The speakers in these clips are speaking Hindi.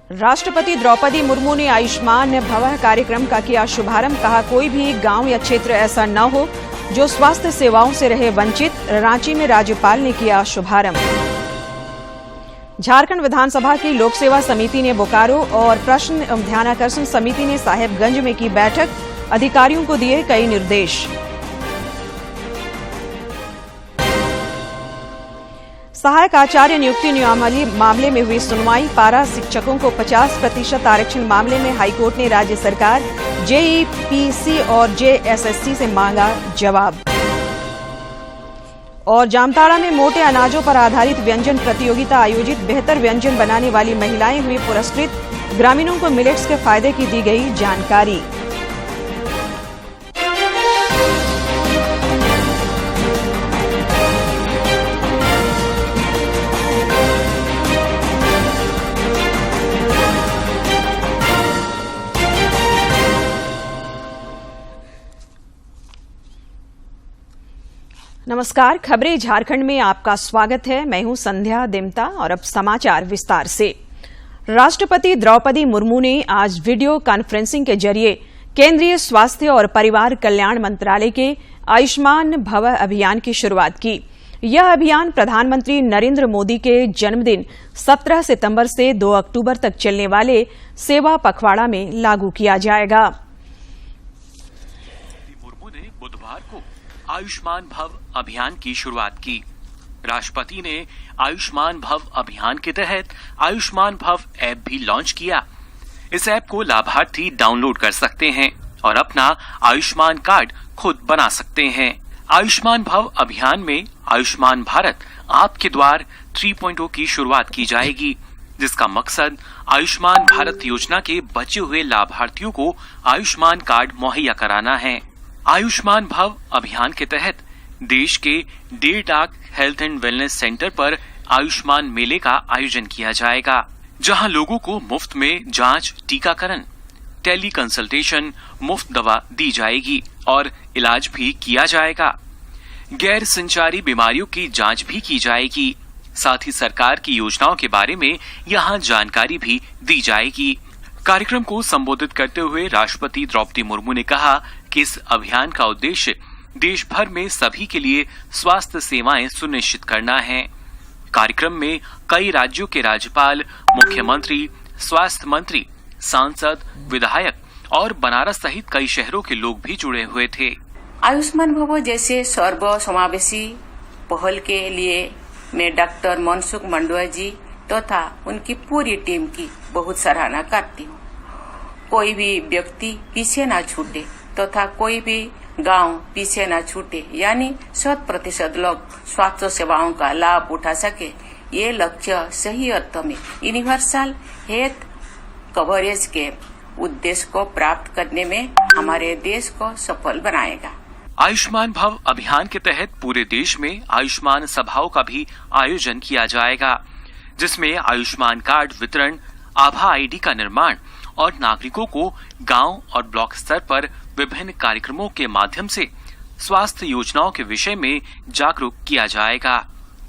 राष्ट्रपति द्रौपदी मुर्मू ने आयुष्मान भवः कार्यक्रम का किया शुभारंभ। कहा, कोई भी गांव या क्षेत्र ऐसा न हो जो स्वास्थ्य सेवाओं से रहे वंचित। रांची में राज्यपाल ने किया शुभारंभ। झारखंड विधानसभा की लोक सेवा समिति ने बोकारो और प्रश्न ध्यानाकर्षण समिति ने साहेबगंज में की बैठक। अधिकारियों को दिए कई निर्देश। सहायक आचार्य नियुक्ति नियमावली मामले में हुई सुनवाई। पारा शिक्षकों को 50% आरक्षण मामले में हाईकोर्ट ने राज्य सरकार, जेईपीसी और जेएसएससी से मांगा जवाब। और जामताड़ा में मोटे अनाजों पर आधारित व्यंजन प्रतियोगिता आयोजित। बेहतर व्यंजन बनाने वाली महिलाएं हुई पुरस्कृत। ग्रामीणों को मिलेट्स के फायदे की दी गई जानकारी। नमस्कार, खबरें झारखंड में आपका स्वागत है। मैं हूं संध्या देमता और अब समाचार विस्तार से। राष्ट्रपति द्रौपदी मुर्मू ने आज वीडियो कॉन्फ्रेंसिंग के जरिए केंद्रीय स्वास्थ्य और परिवार कल्याण मंत्रालय के आयुष्मान भवः अभियान की शुरुआत की। यह अभियान प्रधानमंत्री नरेंद्र मोदी के जन्मदिन 17 सितंबर से 2 अक्टूबर तक चलने वाले सेवा पखवाड़ा में लागू किया जाएगा। मुर्मू ने बुधवार को आयुष्मान भव अभियान की शुरुआत की। राष्ट्रपति ने आयुष्मान भव अभियान के तहत आयुष्मान भव ऐप भी लॉन्च किया। इस ऐप को लाभार्थी डाउनलोड कर सकते हैं और अपना आयुष्मान कार्ड खुद बना सकते हैं। आयुष्मान भव अभियान में आयुष्मान भारत आपके द्वार 3.0 की शुरुआत की जाएगी, जिसका मकसद आयुष्मान भारत योजना के बचे हुए लाभार्थियों को आयुष्मान कार्ड मुहैया कराना है। आयुष्मान भव अभियान के तहत देश के 1.5 lakh health and wellness centre पर आयुष्मान मेले का आयोजन किया जाएगा, जहां लोगों को मुफ्त में जांच, टीकाकरण, टेली कंसल्टेशन, मुफ्त दवा दी जाएगी और इलाज भी किया जाएगा। गैर संचारी बीमारियों की जांच भी की जाएगी। साथ ही सरकार की योजनाओं के बारे में यहां जानकारी भी दी जाएगी। कार्यक्रम को संबोधित करते हुए राष्ट्रपति द्रौपदी मुर्मू ने कहा कि इस अभियान का उद्देश्य देश भर में सभी के लिए स्वास्थ्य सेवाएं सुनिश्चित करना है। कार्यक्रम में कई राज्यों के राज्यपाल, मुख्यमंत्री, स्वास्थ्य मंत्री, सांसद, विधायक और बनारस सहित कई शहरों के लोग भी जुड़े हुए थे। आयुष्मान भव जैसे सर्व समावेशी पहल के लिए मैं डॉक्टर मनसुख मंडवा जी तथा उनकी पूरी टीम की बहुत सराहना करती हूँ। कोई भी व्यक्ति पीछे न छूटे तथा कोई भी गांव पीछे न छूटे, यानी 100% लोग स्वास्थ्य सेवाओं का लाभ उठा सके। ये लक्ष्य सही अर्थ में यूनिवर्सल हेल्थ कवरेज के उद्देश्य को प्राप्त करने में हमारे देश को सफल बनाएगा। आयुष्मान भव अभियान के तहत पूरे देश में आयुष्मान सभाओं का भी आयोजन किया जाएगा, जिसमें आयुष्मान कार्ड वितरण, आभा आईडी का निर्माण और नागरिकों को गांव और ब्लॉक स्तर पर विभिन्न कार्यक्रमों के माध्यम से स्वास्थ्य योजनाओं के विषय में जागरूक किया जाएगा।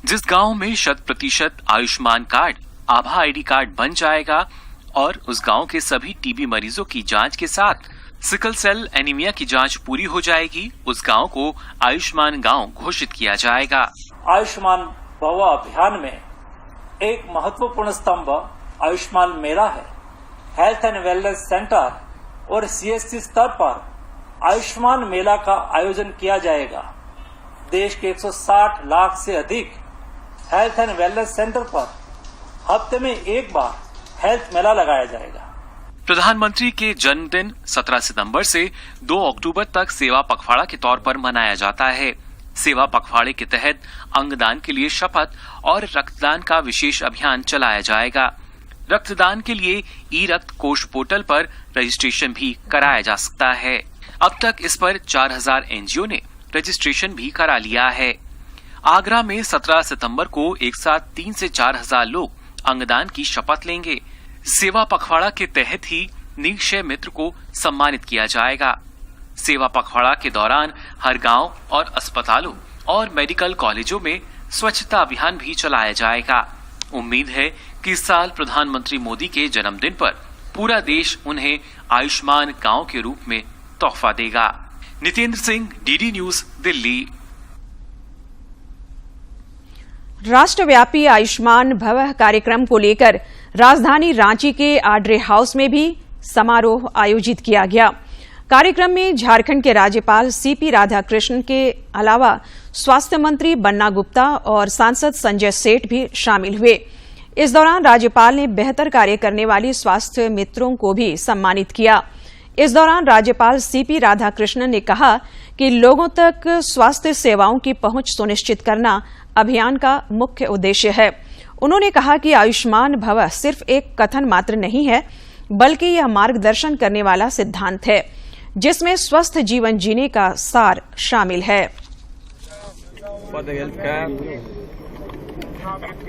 जिस गांव में 100% आयुष्मान कार्ड, आभा आईडी कार्ड बन जाएगा और उस गांव के सभी टीबी मरीजों की जांच के साथ सिकल सेल एनीमिया की जांच पूरी हो जाएगी, उस गांव को आयुष्मान गांव घोषित किया जाएगा। आयुष्मान भव अभियान में एक महत्वपूर्ण स्तंभ आयुष्मान मेला है। हेल्थ एंड वेलनेस सेंटर और सीएससी स्तर पर आयुष्मान मेला का आयोजन किया जाएगा। देश के 160 लाख से अधिक हेल्थ एंड वेलनेस सेंटर पर हफ्ते में एक बार हेल्थ मेला लगाया जाएगा। प्रधानमंत्री के जन्मदिन 17 सितंबर से 2 अक्टूबर तक सेवा पखवाड़ा के तौर पर मनाया जाता है। सेवा पखवाड़े के तहत अंगदान के लिए शपथ और रक्तदान का विशेष अभियान चलाया जाएगा। रक्तदान के लिए ई रक्त कोष पोर्टल पर रजिस्ट्रेशन भी कराया जा सकता है। अब तक इस पर 4000 एनजीओ ने रजिस्ट्रेशन भी करा लिया है। आगरा में 17 सितंबर को एक साथ 3 से 4000 लोग अंगदान की शपथ लेंगे। सेवा पखवाड़ा के तहत ही निक्षय मित्र को सम्मानित किया जाएगा। सेवा पखवाड़ा के दौरान हर गांव और अस्पतालों और मेडिकल कॉलेजों में स्वच्छता अभियान भी चलाया जाएगा। उम्मीद है कि इस साल प्रधानमंत्री मोदी के जन्मदिन पर पूरा देश उन्हें आयुष्मान गांव के रूप में तोहफा देगा। Nitendra Singh, DD news, Delhi. राष्ट्रव्यापी आयुष्मान भव कार्यक्रम को लेकर राजधानी रांची के आड्रे हाउस में भी समारोह आयोजित किया गया। कार्यक्रम में झारखंड के राज्यपाल सीपी राधाकृष्णन के अलावा स्वास्थ्य मंत्री बन्ना गुप्ता और सांसद संजय सेठ भी शामिल हुए। इस दौरान राज्यपाल ने बेहतर कार्य करने वाले स्वास्थ्य मित्रों को भी सम्मानित किया। इस दौरान राज्यपाल सीपी राधाकृष्णन ने कहा कि लोगों तक स्वास्थ्य सेवाओं की पहुंच सुनिश्चित करना अभियान का मुख्य उद्देश्य है। उन्होंने कहा कि आयुष्मान भव सिर्फ एक कथन मात्र नहीं है, बल्कि यह मार्गदर्शन करने वाला सिद्धांत है जिसमें स्वस्थ जीवन जीने का सार शामिल है।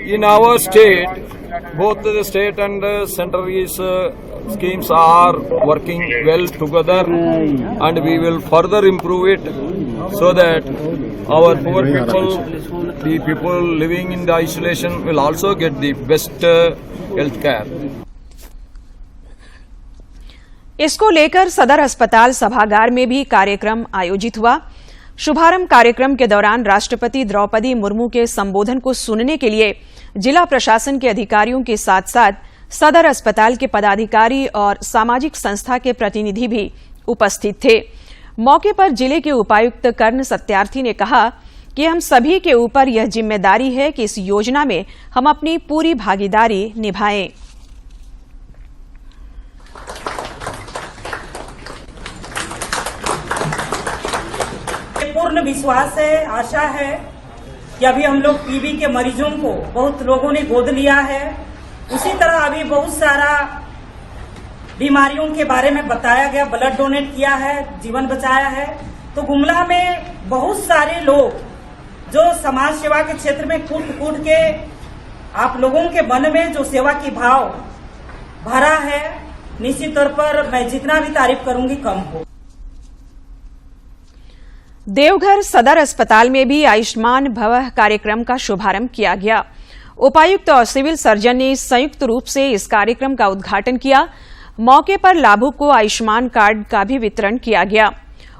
In our state, both the state and the central schemes are working well together, and we will further improve it so that our poor people, the people living in the isolation, will also get the best health care. इसको लेकर सदर अस्पताल सभागार में भी कार्यक्रम आयोजित हुआ। शुभारंभ कार्यक्रम के दौरान राष्ट्रपति द्रौपदी मुर्मू के संबोधन को सुनने के लिए जिला प्रशासन के अधिकारियों के साथ साथ सदर अस्पताल के पदाधिकारी और सामाजिक संस्था के प्रतिनिधि भी उपस्थित थे। मौके पर जिले के उपायुक्त कर्ण सत्यार्थी ने कहा कि हम सभी के ऊपर यह जिम्मेदारी है कि इस योजना में हम अपनी पूरी भागीदारी निभाएं। पूर्ण विश्वास है, आशा है कि अभी हम लोग टीबी के मरीजों को बहुत लोगों ने गोद लिया है। उसी तरह अभी बहुत सारा बीमारियों के बारे में बताया गया, ब्लड डोनेट किया है, जीवन बचाया है। तो गुमला में बहुत सारे लोग जो समाज सेवा के क्षेत्र में कूट के आप लोगों के मन में जो सेवा की भाव भरा है, निश्चित तौर पर मैं जितना भी तारीफ करूंगी कम हो। देवघर सदर अस्पताल में भी आयुष्मान भव कार्यक्रम का शुभारंभ किया गया। उपायुक्त और सिविल सर्जन ने संयुक्त रूप से इस कार्यक्रम का उद्घाटन किया। मौके पर लाभुक को आयुष्मान कार्ड का भी वितरण किया गया।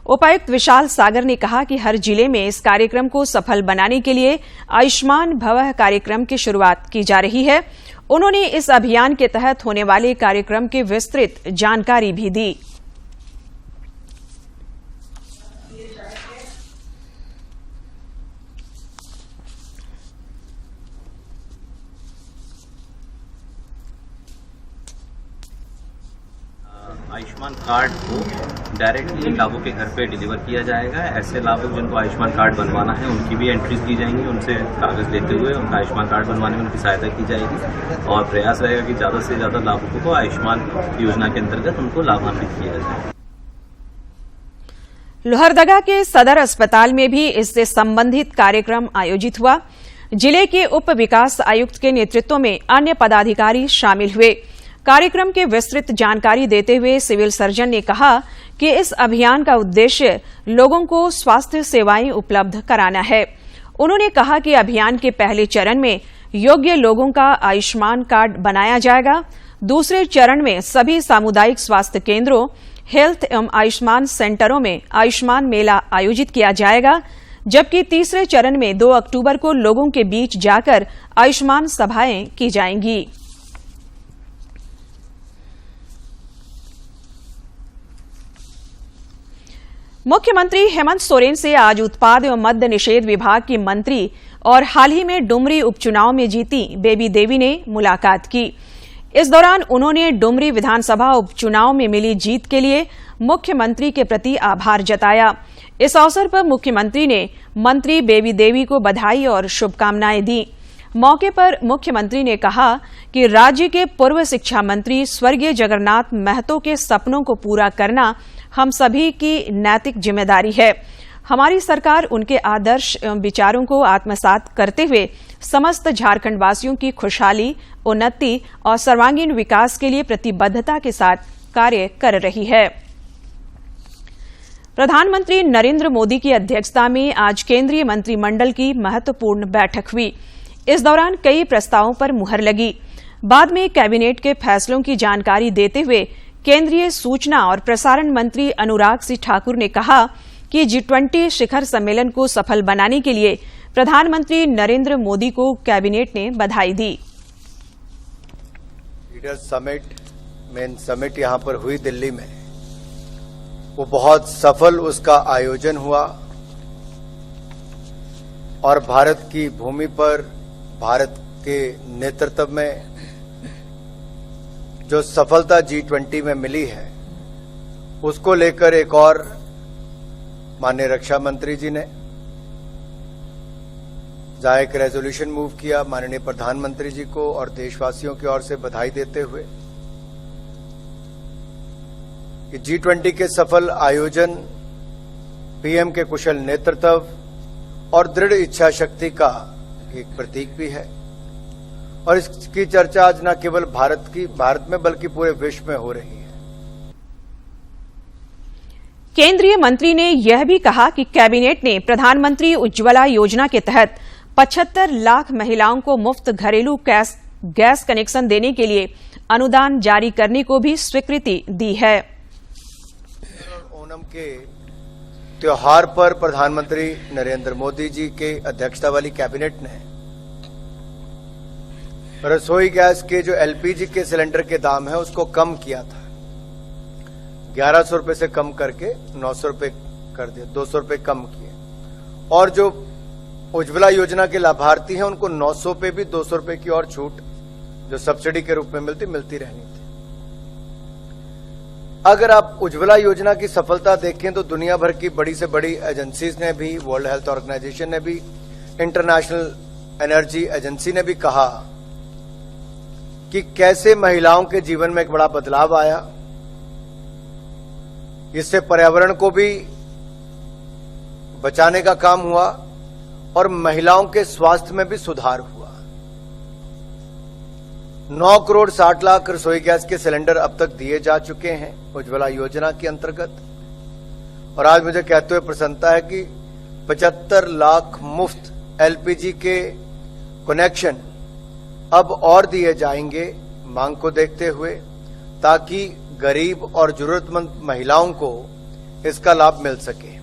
उपायुक्त विशाल सागर ने कहा कि हर जिले में इस कार्यक्रम को सफल बनाने के लिए आयुष्मान भव कार्यक्रम की शुरुआत की जा रही है। उन्होंने इस अभियान के तहत होने वाले कार्यक्रम की विस्तृत जानकारी भी दी। आयुष्मान कार्ड को डायरेक्टली लाभुक के घर पे डिलीवर किया जाएगा। ऐसे लाभुक जिनको आयुष्मान कार्ड बनवाना है उनकी भी एंट्रीज की जाएंगी, उनसे कागज लेते हुए उनका आयुष्मान कार्ड बनवाने में उनकी सहायता की जाएगी और प्रयास रहेगा कि ज़्यादा से ज़्यादा लाभुकों को आयुष्मान योजना के अंतर्गत उनको लाभान्वित किया जाए। लोहरदगा के सदर अस्पताल में भी इससे संबंधित कार्यक्रम आयोजित हुआ। जिले के उप विकास आयुक्त के नेतृत्व में अन्य पदाधिकारी शामिल हुए। कार्यक्रम की विस्तृत जानकारी देते हुए सिविल सर्जन ने कहा कि इस अभियान का उद्देश्य लोगों को स्वास्थ्य सेवाएं उपलब्ध कराना है। उन्होंने कहा कि अभियान के पहले चरण में योग्य लोगों का आयुष्मान कार्ड बनाया जाएगा। दूसरे चरण में सभी सामुदायिक स्वास्थ्य केंद्रों, हेल्थ एवं आयुष्मान सेंटरों में आयुष्मान मेला आयोजित किया जाएगा, जबकि तीसरे चरण में 2 अक्टूबर को लोगों के बीच जाकर आयुष्मान सभाएं की जाएंगी। मुख्यमंत्री हेमंत सोरेन से आज उत्पाद एवं मद्य निषेध विभाग की मंत्री और हाल ही में डुमरी उपचुनाव में जीती बेबी देवी ने मुलाकात की। इस दौरान उन्होंने डुमरी विधानसभा उपचुनाव में मिली जीत के लिए मुख्यमंत्री के प्रति आभार जताया। इस अवसर पर मुख्यमंत्री ने मंत्री बेबी देवी को बधाई और शुभकामनाएं दी। मौके पर मुख्यमंत्री ने कहा कि राज्य के पूर्व शिक्षा मंत्री स्वर्गीय जगन्नाथ महतो के सपनों को पूरा करना हम सभी की नैतिक जिम्मेदारी है। हमारी सरकार उनके आदर्श एवं विचारों को आत्मसात करते हुए समस्त झारखंड वासियों की खुशहाली, उन्नति और सर्वांगीण विकास के लिए प्रतिबद्धता के साथ कार्य कर रही है। प्रधानमंत्री नरेंद्र मोदी की अध्यक्षता में आज केंद्रीय मंत्रिमंडल की महत्वपूर्ण बैठक हुई। इस दौरान कई प्रस्तावों पर मुहर लगी। बाद में कैबिनेट के फैसलों की जानकारी देते हुए केंद्रीय सूचना और प्रसारण मंत्री अनुराग सिंह ठाकुर ने कहा कि G20 शिखर सम्मेलन को सफल बनाने के लिए प्रधानमंत्री नरेंद्र मोदी को कैबिनेट ने बधाई दी। लीडर्स समिट, मेन समिट यहां पर हुई दिल्ली में, वो बहुत सफल उसका आयोजन हुआ और भारत की भूमि पर भारत के नेतृत्व में जो सफलता G20 में मिली है उसको लेकर एक और माननीय रक्षा मंत्री जी ने जहां एक रेजोल्यूशन मूव किया माननीय प्रधानमंत्री जी को और देशवासियों की ओर से बधाई देते हुए कि G20 के सफल आयोजन, पीएम के कुशल नेतृत्व और दृढ़ इच्छा शक्ति का एक प्रतीक भी है और इसकी चर्चा आज न केवल भारत में बल्कि पूरे विश्व में हो रही है। केंद्रीय मंत्री ने यह भी कहा कि कैबिनेट ने प्रधानमंत्री उज्ज्वला योजना के तहत 75 लाख महिलाओं को मुफ्त घरेलू गैस कनेक्शन देने के लिए अनुदान जारी करने को भी स्वीकृति दी है। ओणम के त्योहार पर प्रधानमंत्री नरेंद्र मोदी जी के अध्यक्षता वाली कैबिनेट ने रसोई गैस के जो एलपीजी के सिलेंडर के दाम है उसको कम किया था, 1100 रुपए से कम करके 900 रुपए कर दिया, 200 रुपए कम किए और जो उज्ज्वला योजना के लाभार्थी हैं उनको 900 पे भी 200 रुपए की और छूट जो सब्सिडी के रूप में मिलती रहनी थी। अगर आप उज्ज्वला योजना की सफलता देखें तो दुनिया भर की बड़ी से बड़ी एजेंसीज ने भी, वर्ल्ड हेल्थ ऑर्गेनाइजेशन ने भी, इंटरनेशनल एनर्जी एजेंसी ने भी कहा कि कैसे महिलाओं के जीवन में एक बड़ा बदलाव आया, इससे पर्यावरण को भी बचाने का काम हुआ और महिलाओं के स्वास्थ्य में भी सुधार हुआ। 9 करोड़ 60 लाख रसोई गैस के सिलेंडर अब तक दिए जा चुके हैं उज्ज्वला योजना के अंतर्गत और आज मुझे कहते हुए प्रसन्नता है कि 75 लाख मुफ्त एलपीजी के कनेक्शन अब और दिए जाएंगे मांग को देखते हुए, ताकि गरीब और जरूरतमंद महिलाओं को इसका लाभ मिल सके।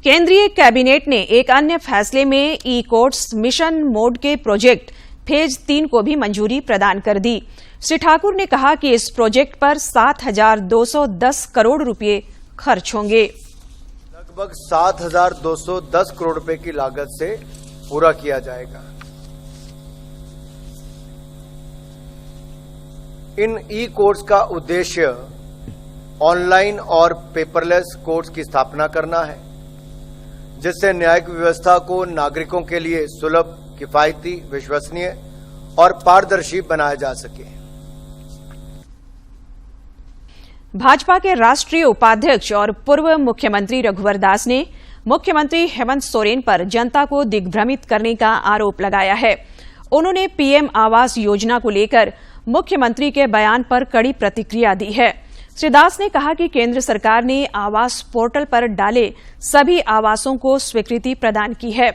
केंद्रीय कैबिनेट ने एक अन्य फैसले में ई कोर्ट्स मिशन मोड के प्रोजेक्ट फेज 3 को भी मंजूरी प्रदान कर दी। श्री ठाकुर ने कहा कि इस प्रोजेक्ट पर 7,210 करोड़ रुपए खर्च होंगे। लगभग 7,210 करोड़ रुपए की लागत से पूरा किया जाएगा। इन ई कोर्ट्स का उद्देश्य ऑनलाइन और पेपरलेस कोर्ट्स की स्थापना करना है, जिससे न्यायिक व्यवस्था को नागरिकों के लिए सुलभ, किफायती, विश्वसनीय और पारदर्शी बनाया जा सके। भाजपा के राष्ट्रीय उपाध्यक्ष और पूर्व मुख्यमंत्री रघुवर दास ने मुख्यमंत्री हेमंत सोरेन पर जनता को दिग्भ्रमित करने का आरोप लगाया है। उन्होंने पीएम आवास योजना को लेकर मुख्यमंत्री के बयान पर कड़ी प्रतिक्रिया दी है। श्री दास ने कहा कि केंद्र सरकार ने आवास पोर्टल पर डाले सभी आवासों को स्वीकृति प्रदान की है।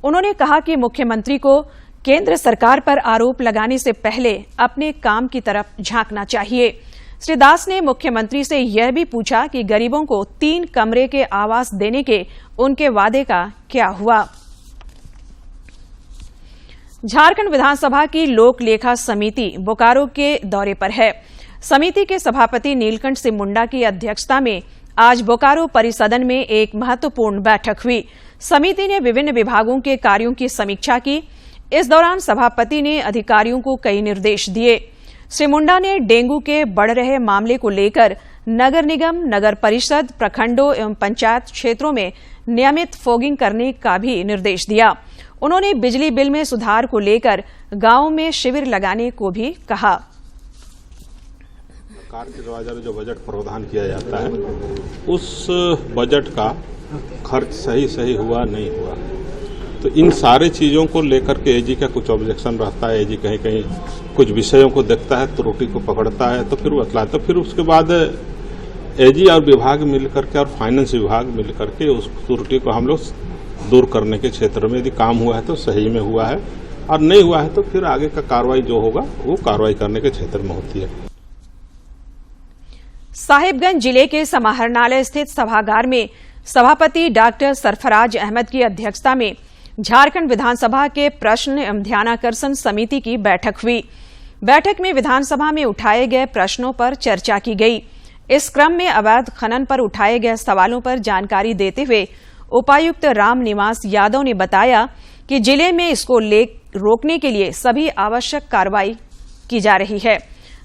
उन्होंने कहा कि मुख्यमंत्री को केंद्र सरकार पर आरोप लगाने से पहले अपने काम की तरफ झांकना चाहिए। श्री दास ने मुख्यमंत्री से यह भी पूछा कि गरीबों को 3 कमरे के आवास देने के उनके वादे का क्या हुआ। झारखंड विधानसभा की लोक लेखा समिति बोकारो के दौरे पर है। समिति के सभापति नीलकंठ सिंह मुंडा की अध्यक्षता में आज बोकारो परिसदन में एक महत्वपूर्ण बैठक हुई। समिति ने विभिन्न विभागों के कार्यों की समीक्षा की। इस दौरान सभापति ने अधिकारियों को कई निर्देश दिए। श्री मुंडा ने डेंगू के बढ़ रहे मामले को लेकर नगर निगम, नगर परिषद, प्रखंडों एवं पंचायत क्षेत्रों में नियमित फॉगिंग करने का भी निर्देश दिया। उन्होंने बिजली बिल में सुधार को लेकर गांवों में शिविर लगाने को भी कहा। सरकार के द्वारा जो बजट प्रावधान किया जाता है उस बजट का खर्च सही हुआ नहीं हुआ, तो इन सारे चीजों को लेकर के एजी का कुछ ऑब्जेक्शन रहता है। एजी कहीं कहीं कुछ विषयों को देखता है, त्रुटि को पकड़ता है तो फिर बतलाता, फिर उसके बाद एजी और विभाग मिलकर के और फाइनेंस विभाग मिलकर के उस त्रुटि को हम लोग दूर करने के क्षेत्र में यदि काम हुआ है तो सही में हुआ है और नहीं हुआ है तो फिर आगे का कार्रवाई जो होगा वो कार्रवाई करने के क्षेत्र में होती है। साहिबगंज जिले के समाहरणालय स्थित सभागार में सभापति डॉक्टर सरफराज अहमद की अध्यक्षता में झारखंड विधानसभा के प्रश्न एवं ध्यानाकर्षण समिति की बैठक हुई। बैठक में विधानसभा में उठाए गए प्रश्नों पर चर्चा की गई। इस क्रम में अवैध खनन पर उठाए गए सवालों पर जानकारी देते हुए उपायुक्त राम निवास यादव ने बताया कि जिले में इसको रोकने के लिए सभी आवश्यक कार्रवाई की जा रही है।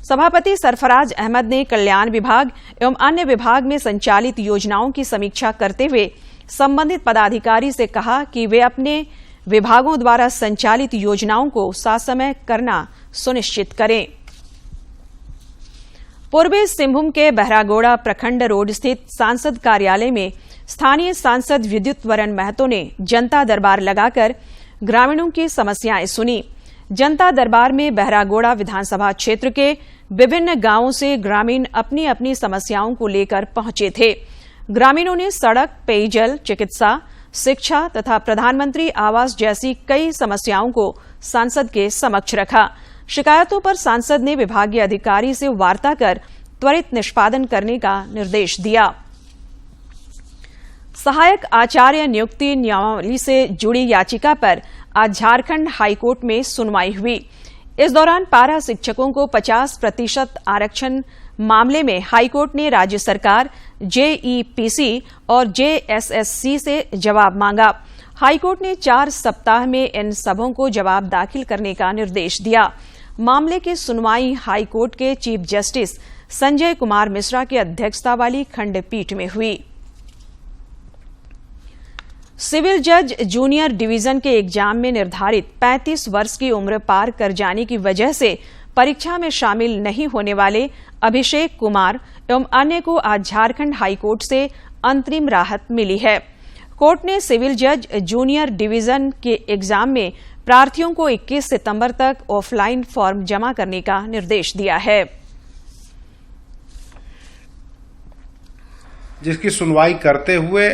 सभापति सरफराज अहमद ने कल्याण विभाग एवं अन्य विभाग में संचालित योजनाओं की समीक्षा करते हुए संबंधित पदाधिकारी से कहा कि वे अपने विभागों द्वारा संचालित योजनाओं को ससमय करना सुनिश्चित करें। पूर्वी सिंहभूम के बहरागोड़ा प्रखंड रोड स्थित सांसद कार्यालय में स्थानीय सांसद विद्युत वरण महतो ने जनता दरबार लगाकर ग्रामीणों की समस्याएं सुनी। जनता दरबार में बहरागोड़ा विधानसभा क्षेत्र के विभिन्न गांवों से ग्रामीण अपनी अपनी समस्याओं को लेकर पहुंचे थे। ग्रामीणों ने सड़क, पेयजल, चिकित्सा, शिक्षा तथा प्रधानमंत्री आवास जैसी कई समस्याओं को सांसद के समक्ष रखा। शिकायतों पर सांसद ने विभागीय अधिकारी से वार्ता कर त्वरित निष्पादन करने का निर्देश दिया। सहायक आचार्य नियुक्ति नियमावली से जुड़ी याचिका पर आज झारखंड हाईकोर्ट में सुनवाई हुई। इस दौरान पारा शिक्षकों को 50% आरक्षण मामले में हाईकोर्ट ने राज्य सरकार, जेईपीसी और जेएसएससी से जवाब मांगा। हाईकोर्ट ने 4 सप्ताह में इन सबों को जवाब दाखिल करने का निर्देश दिया। मामले की सुनवाई हाईकोर्ट के चीफ जस्टिस संजय कुमार मिश्रा की अध्यक्षता वाली खंडपीठ में हुई। सिविल जज जूनियर डिवीजन के एग्जाम में निर्धारित 35 वर्ष की उम्र पार कर जाने की वजह से परीक्षा में शामिल नहीं होने वाले अभिषेक कुमार एवं अन्य को आज झारखंड हाईकोर्ट से अंतरिम राहत मिली है। कोर्ट ने सिविल जज जूनियर डिवीजन के एग्जाम में प्रार्थियों को 21 सितंबर तक ऑफलाइन फॉर्म जमा करने का निर्देश दिया है, जिसकी सुनवाई करते हुए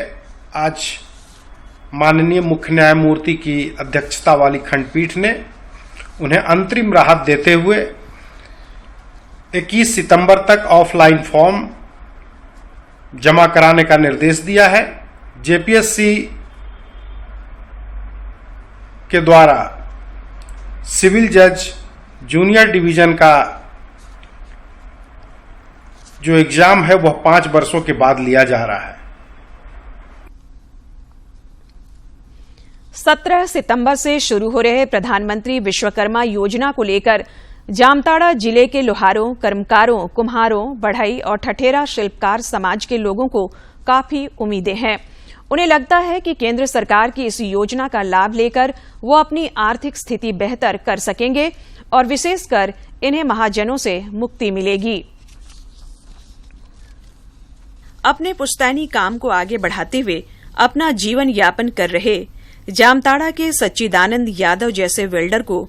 आज माननीय मुख्य न्यायमूर्ति की अध्यक्षता वाली खंडपीठ ने उन्हें अंतरिम राहत देते हुए 21 सितंबर तक ऑफलाइन फॉर्म जमा कराने का निर्देश दिया है। जेपीएससी के द्वारा सिविल जज जूनियर डिवीजन का जो एग्जाम है वह 5 वर्षों के बाद लिया जा रहा है। 17 सितंबर से शुरू हो रहे प्रधानमंत्री विश्वकर्मा योजना को लेकर जामताड़ा जिले के लोहारों, कर्मकारों, कुम्हारों, बढ़ई और ठठेरा शिल्पकार समाज के लोगों को काफी उम्मीदें हैं। उन्हें लगता है कि केंद्र सरकार की इस योजना का लाभ लेकर वो अपनी आर्थिक स्थिति बेहतर कर सकेंगे और विशेषकर इन्हें महाजनों से मुक्ति मिलेगी। अपने पुश्तैनी काम को आगे बढ़ाते हुए अपना जीवन यापन कर रहे जामताड़ा के सच्चिदानंद यादव जैसे वेल्डर को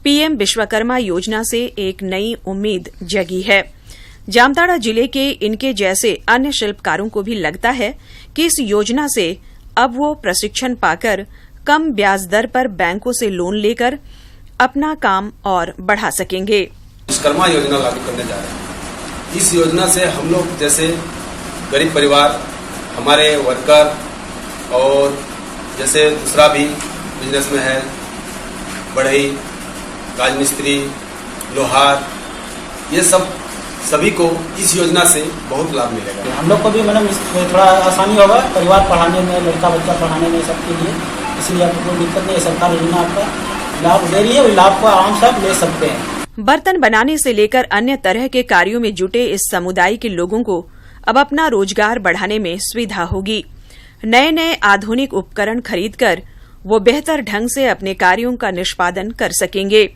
पीएम विश्वकर्मा योजना से एक नई उम्मीद जगी है। जामताड़ा जिले के इनके जैसे अन्य शिल्पकारों को भी लगता है कि इस योजना से अब वो प्रशिक्षण पाकर कम ब्याज दर पर बैंकों से लोन लेकर अपना काम और बढ़ा सकेंगे। विश्वकर्मा योजना लागू करने जा रहे हैं। इस योजना से हम लोग जैसे गरीब परिवार, हमारे वर्कर और जैसे दूसरा भी बिजनेस में है, बढ़ई, राजमिस्त्री, लोहार, ये सभी को इस योजना से बहुत लाभ मिलेगा। हम लोग को भी मतलब इसमें थोड़ा आसानी होगा परिवार पढ़ाने में, लड़का बच्चा पढ़ाने में, सबके लिए। इसलिए आपको कोई दिक्कत नहीं है। सरकार योजना आपका लाभ दे रही है और लाभ को आम सब ले सकते हैं। बर्तन बनाने से लेकर अन्य तरह के कार्यों में जुटे इस समुदाय के लोगों को अब अपना रोजगार बढ़ाने में सुविधा होगी। नए नए आधुनिक उपकरण खरीदकर वो बेहतर ढंग से अपने कार्यों का निष्पादन कर सकेंगे।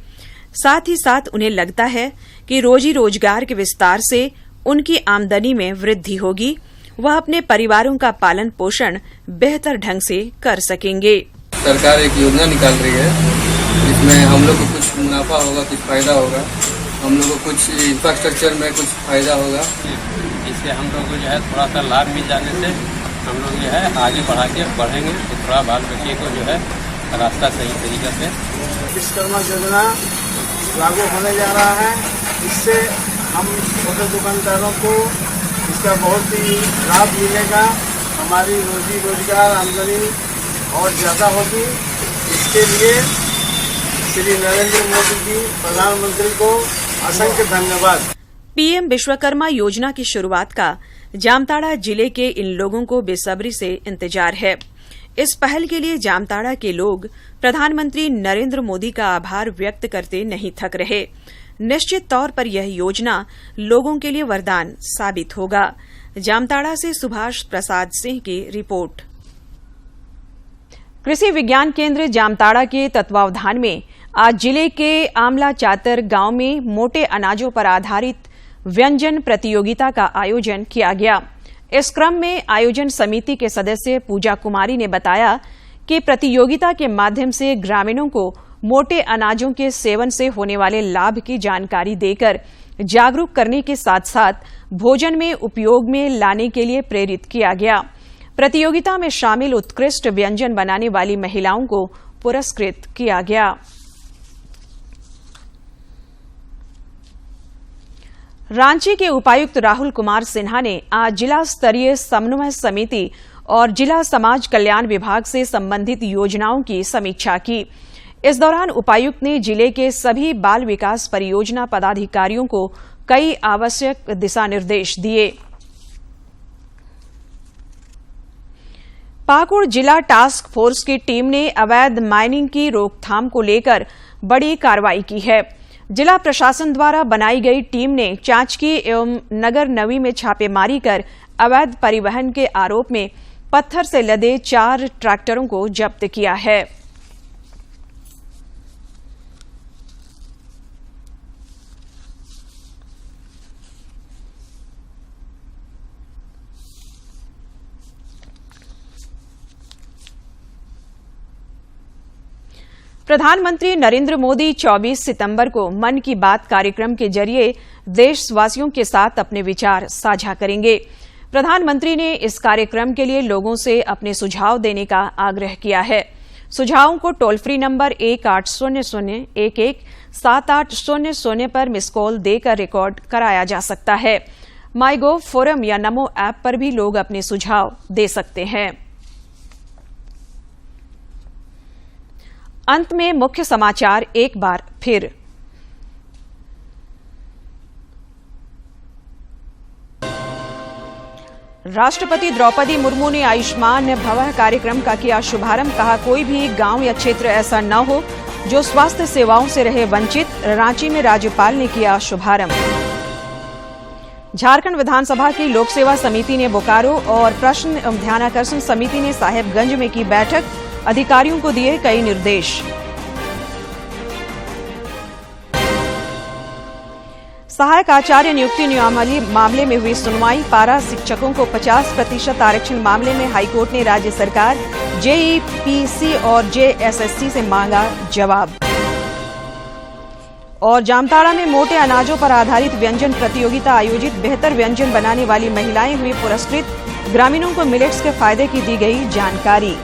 साथ ही साथ उन्हें लगता है कि रोजी रोजगार के विस्तार से उनकी आमदनी में वृद्धि होगी। वह अपने परिवारों का पालन पोषण बेहतर ढंग से कर सकेंगे। सरकार एक योजना निकाल रही है जिसमें हम लोग को कुछ मुनाफा होगा, कुछ फायदा होगा, हम लोग को कुछ इंफ्रास्ट्रक्चर में कुछ फायदा होगा। इससे हम लोग को जो है थोड़ा सा लाभ मिल जाने से हम लोग जो है आगे बढ़ेंगे तो थोड़ा बाल बच्चे को जो है रास्ता सही तरीके से। विश्वकर्मा योजना लागू होने जा रहा है, इससे हम छोटे दुकानदारों को इसका बहुत ही लाभ मिलेगा। हमारी रोजी रोजगार आमदनी और ज़्यादा होगी। इसके लिए श्री नरेंद्र मोदी जी प्रधानमंत्री को असंख्य धन्यवाद। पीएम विश्वकर्मा योजना की शुरुआत का जामताड़ा जिले के इन लोगों को बेसब्री से इंतजार है। इस पहल के लिए जामताड़ा के लोग प्रधानमंत्री नरेंद्र मोदी का आभार व्यक्त करते नहीं थक रहे। निश्चित तौर पर यह योजना लोगों के लिए वरदान साबित होगा। जामताड़ा से सुभाष प्रसाद सिंह की रिपोर्ट। कृषि विज्ञान केंद्र जामताड़ा के तत्वावधान में आज जिले के आमला चातर गांव में मोटे अनाजों पर आधारित व्यंजन प्रतियोगिता का आयोजन किया गया। इस क्रम में आयोजन समिति के सदस्य पूजा कुमारी ने बताया कि प्रतियोगिता के माध्यम से ग्रामीणों को मोटे अनाजों के सेवन से होने वाले लाभ की जानकारी देकर जागरूक करने के साथ साथ भोजन में उपयोग में लाने के लिए प्रेरित किया गया। प्रतियोगिता में शामिल उत्कृष्ट व्यंजन बनाने वाली महिलाओं को पुरस्कृत किया गया। रांची के उपायुक्त राहुल कुमार सिन्हा ने आज जिला स्तरीय समन्वय समिति और जिला समाज कल्याण विभाग से संबंधित योजनाओं की समीक्षा की। इस दौरान उपायुक्त ने जिले के सभी बाल विकास परियोजना पदाधिकारियों को कई आवश्यक दिशा निर्देश दिए। पाकुड़ जिला टास्क फोर्स की टीम ने अवैध माइनिंग की रोकथाम को लेकर बड़ी कार्रवाई की है। जिला प्रशासन द्वारा बनाई गई टीम ने चांचकी एवं नगर नवी में छापेमारी कर अवैध परिवहन के आरोप में पत्थर से लदे 4 ट्रैक्टरों को जब्त किया है। प्रधानमंत्री नरेंद्र मोदी 24 सितंबर को मन की बात कार्यक्रम के जरिए देशवासियों के साथ अपने विचार साझा करेंगे। प्रधानमंत्री ने इस कार्यक्रम के लिए लोगों से अपने सुझाव देने का आग्रह किया है। सुझावों को टोल फ्री नंबर 1800-11-7800 पर मिस कॉल देकर रिकॉर्ड कराया जा सकता है। माईगोव फोरम या नमो ऐप पर भी लोग अपने सुझाव दे सकते हैं। अंत में मुख्य समाचार एक बार फिर। राष्ट्रपति द्रौपदी मुर्मू ने आयुष्मान भवः कार्यक्रम का किया शुभारंभ। कहा, कोई भी गांव या क्षेत्र ऐसा न हो जो स्वास्थ्य सेवाओं से रहे वंचित। रांची में राज्यपाल ने किया शुभारंभ। झारखंड विधानसभा की लोक सेवा समिति ने बोकारो और प्रश्न एवं ध्यानाकर्षण समिति ने साहेबगंज में की बैठक। अधिकारियों को दिए कई निर्देश। सहायक आचार्य नियुक्ति नियमावली मामले में हुई सुनवाई। पारा शिक्षकों को 50% आरक्षण मामले में हाईकोर्ट ने राज्य सरकार, जेईपीसी और जेएसएससी से मांगा जवाब। और जामताड़ा में मोटे अनाजों पर आधारित व्यंजन प्रतियोगिता आयोजित। बेहतर व्यंजन बनाने वाली महिलाएं हुई पुरस्कृत। ग्रामीणों को मिलेट्स के फायदे की दी गई जानकारी।